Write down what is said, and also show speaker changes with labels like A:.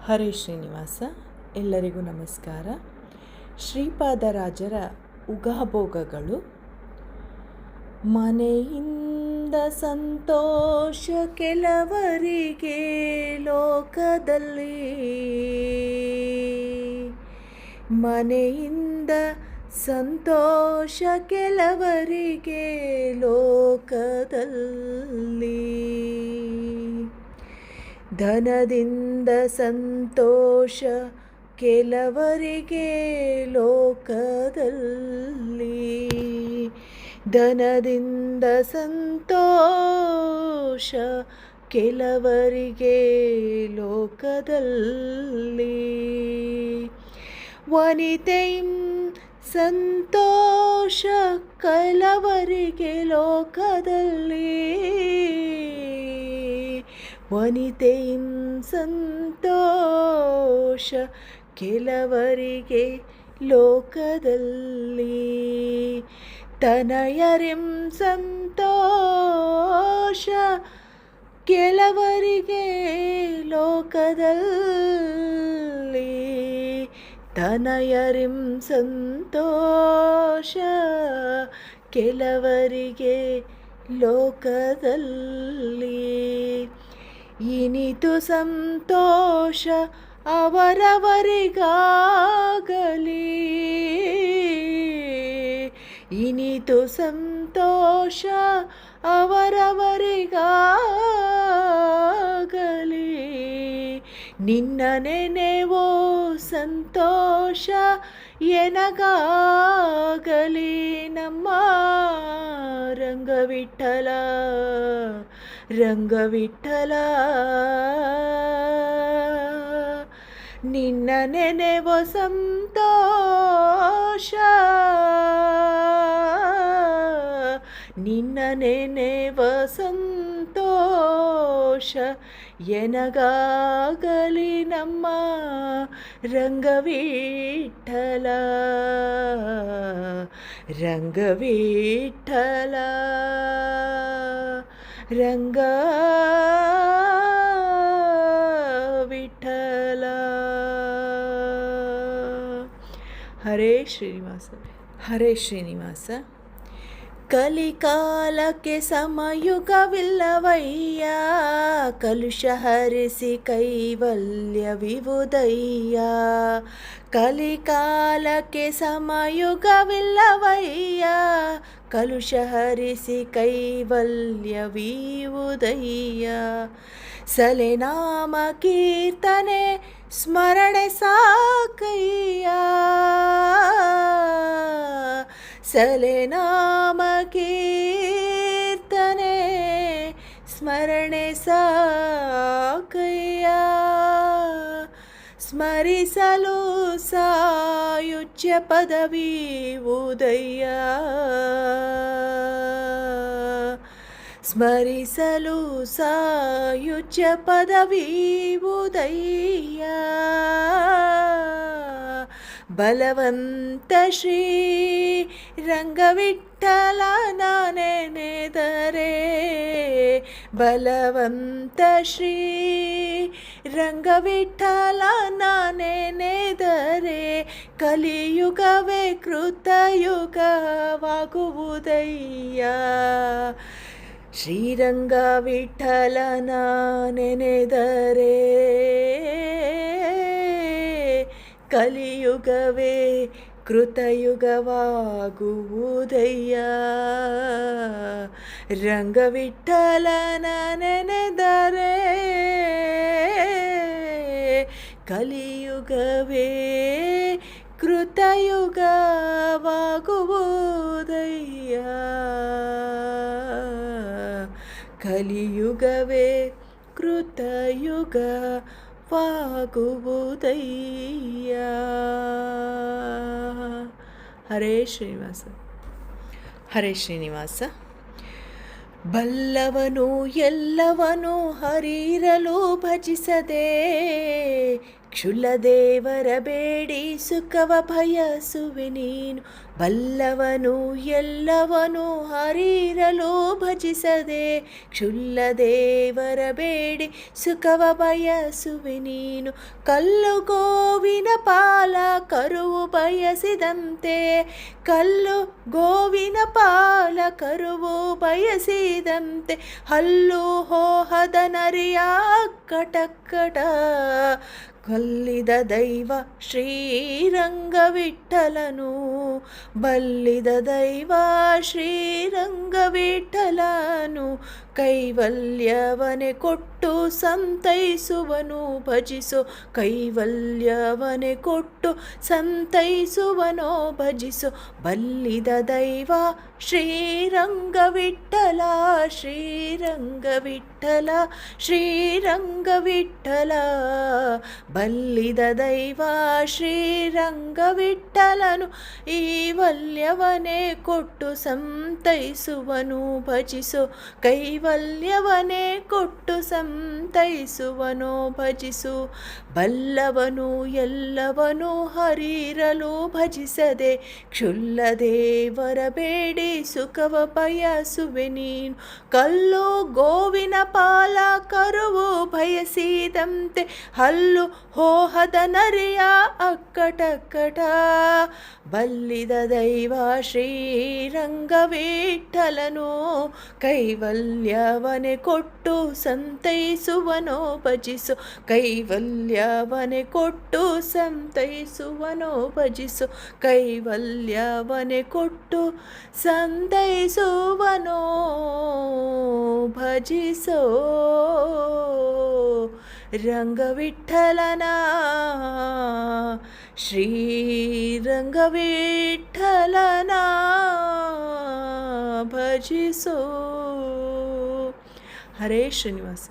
A: ಹರೇ ಶ್ರೀನಿವಾಸ. ಎಲ್ಲರಿಗೂ ನಮಸ್ಕಾರ. ಶ್ರೀಪಾದರಾಜರ ಉಗಾಭೋಗಗಳು. ಮನೆಯಿಂದ ಸಂತೋಷ ಕೆಲವರಿಗೆ ಲೋಕದಲ್ಲಿ, ಮನೆಯಿಂದ ಸಂತೋಷ ಕೆಲವರಿಗೆ ಲೋಕದಲ್ಲಿ, ಧನದಿಂದ ಸಂತೋಷ ಕೆಲವರಿಗೆ ಲೋಕದಲ್ಲಿ, ಧನದಿಂದ ಸಂತೋಷ ಕೆಲವರಿಗೆ ಲೋಕದಲ್ಲಿ, ವನಿತೆಯಂ ಸಂತೋಷ ಕೆಲವರಿಗೆ ಲೋಕದಲ್ಲಿ, ವನಿತೆಯಂ ಸಂತೋಷ ಕೆಲವರಿಗೆ ಲೋಕದಲ್ಲಿ, ತನಯರಿಂ ಸಂತೋಷ ಕೆಲವರಿಗೆ ಲೋಕದಲ್ಲಿ, ತನಯರಿಂ ಸಂತೋಷ ಕೆಲವರಿಗೆ ಲೋಕದಲ್ಲಿ, ಇನಿತು ಸಂತೋಷ ಅವರವರಿಗಾಗಲಿ, ಇನಿತು ಸಂತೋಷ ಅವರವರಿಗಾಗಲಿ, ನಿನ್ನ ನೆನೆವೋ ಸಂತೋಷ ಎನಗಾಗಲಿ, ನಮ್ಮ ರಂಗವಿಠಲ ರಂಗವಿಠಲ, ನಿನ್ನ ನೆನೆವ ಸಂತೋಷ, ನಿನ್ನ ನೆನೆವ ಸಂತೋಷ ಎನಗಾಗಲಿ, ನಮ್ಮ ರಂಗವಿಠಲ ರಂಗವಿಠಲ ರಂಗವಿಠಲ. ಹರೇ ಶ್ರೀನಿವಾಸ. ಹರೇ ಶ್ರೀನಿವಾಸ. ಕಲಿಕಾಲಕ್ಕೆ ಸಮಯುಗವಿಲ್ಲವಯ್ಯ, ಕಲುಷ ಹರಿಸಿ ಕೈವಲ್ಯವಿವುದಯ್ಯ, ಕಲಿಕಾಲಕ್ಕೆ ಸಮಯುಗವಿಲ್ಲವಯ್ಯ, ಕಲುಷ ಹರಿಸಿ ಕೈವಲ್ಯವಿವುದಯ್ಯ, ಸಲೆನಾಮ ಕೀರ್ತನೆ ಸ್ಮರಣೆ ಸಾಕಯ್ಯ, ಸಲೆನಾಮ ಕೀರ್ತನೆ ಸ್ಮರಣೆ ಸಾಕಯ್ಯ, ಸ್ಮರಿಸಲು ಸಾಯುಜ್ಯ ಪದವಿ ಉದಯ್ಯ, ಸ್ಮರಿಸಲು ಸಾಯುಜ್ಯ ಪದವಿ ಉದಯ್ಯ, ಬಲವಂತ ಶ್ರೀ ರಂಗವಿಠಲ ನೆನೆದರೆ, ಬಲವಂತ ಶ್ರೀ ರಂಗವಿಠಲ ನೆನೆದರೆ, ಕಲಿಯುಗವೇ ಕೃತಯುಗವಾಗುವುದಯ್ಯ, ಶ್ರೀರಂಗ ವಿಠಲನ ನೆನೆದರೆ, ಕಲಿಯುಗವೇ ಕೃತಯುಗವಾಗುವುದಯ್ಯ, ರಂಗವಿಠಲನ ನೆನೆದರೆ, ಕಲಿಯುಗವೇ ಕೃತಯುಗವಾಗುವುದಯ್ಯ, ಕಲಿಯುಗವೇ ಕೃತಯುಗವಾಗುವುದಯ್ಯ. ಹರೇ ಶ್ರೀನಿವಾಸ. ಹರೇ ಶ್ರೀನಿವಾಸ. ಬಲ್ಲವನು ಎಲ್ಲವನು ಹರಿರಲು ಭಜಿಸದೆ, ಕ್ಷುಲ್ಲದೇವರ ಬೇಡಿ ಸುಖವ ಬಯಸುವೆ ನೀನು, ಬಲ್ಲವನು ಎಲ್ಲವನು ಹರಿರಲು ಭಜಿಸದೆ. ಕ್ಷುಲ್ಲದೇವರ ಬೇಡಿ ಸುಖವ ಬಯಸುವೆ ನೀನು, ಕಲ್ಲು ಗೋವಿನ ಪಾಲ ಕರುವು ಬಯಸಿದಂತೆ. ಕಲ್ಲು ಗೋವಿನ ಪಾಲ ಕರುವು ಬಯಸಿದಂತೆ, ಹಲ್ಲು ಹೋಹದ ನರಿಯ ಕಟಕಟ ಕೊಲ್ಲಿದ ದೈವ ಶ್ರೀರಂಗವಿಠಲನು. ಬಲ್ಲಿದ ದೈವ ಶ್ರೀರಂಗವಿಠಲನು, ಕೈವಲ್ಯವನೆ ಕೊಟ್ಟು ಸಂತೈಸುವನು ಭಜಿಸೋ. ಕೈವಲ್ಯವನೆ ಕೊಟ್ಟು ಸಂತೈಸುವನೋ ಭಜಿಸೋ. ಬಲ್ಲಿದ ದೈವ ಶ್ರೀರಂಗವಿಠಲ, ಶ್ರೀರಂಗವಿಠಲ, ಶ್ರೀರಂಗವಿಠಲ. ಬಲ್ಲಿದ ದೈವ ಶ್ರೀರಂಗವಿಠಲನು, ಈ ವಲ್ಯವನೇ ಕೊಟ್ಟು ಸಂತೈಸುವನು ಭಜಿಸೋ. ಕೈವಲ್ಯವನೇ ಕೊಟ್ಟು ಸಂತೈಸುವನೋ ಭಜಿಸು. ಬಲ್ಲವನು ಎಲ್ಲವನು ಹರಿರಲು ಭಜಿಸದೆ. ಕ್ಷುಲ್ಲದೇವರ ಬೇಡಿ ಸುಖವ ಬಯಸುವೆ ನೀನು, ಕಲ್ಲು ಗೋವಿನ ಪಾಲ ಕರುವು ಬಯಸಿದಂತೆ. ಹಲ್ಲು ಹೋಹದ ನರಿಯ ಅಕ್ಕಟಕ್ಕಟ, ಬಲ್ಲಿದ ದೈವ ಶ್ರೀರಂಗವಿಠಲನು, ಕೈವಲ್ಯವನೆ ಕೊಟ್ಟು ಸಂತೈಸುವನೋ ಭಜಿಸು. ಕೈವಲ್ಯವನೆ ಕೊಟ್ಟು ಸಂತೈಸುವನೋ ಭಜಿಸು. ಕೈವಲ್ಯವನೆ ಕೊಟ್ಟು ಸಂತೈಸುವನೋ ಭಜಿಸೋ. ರಂಗವಿಠಲನ, ಶ್ರೀರಂಗವಿಠಲನ ಭಜಿಸೋ. ಹರೇ ಶ್ರೀನಿವಾಸ.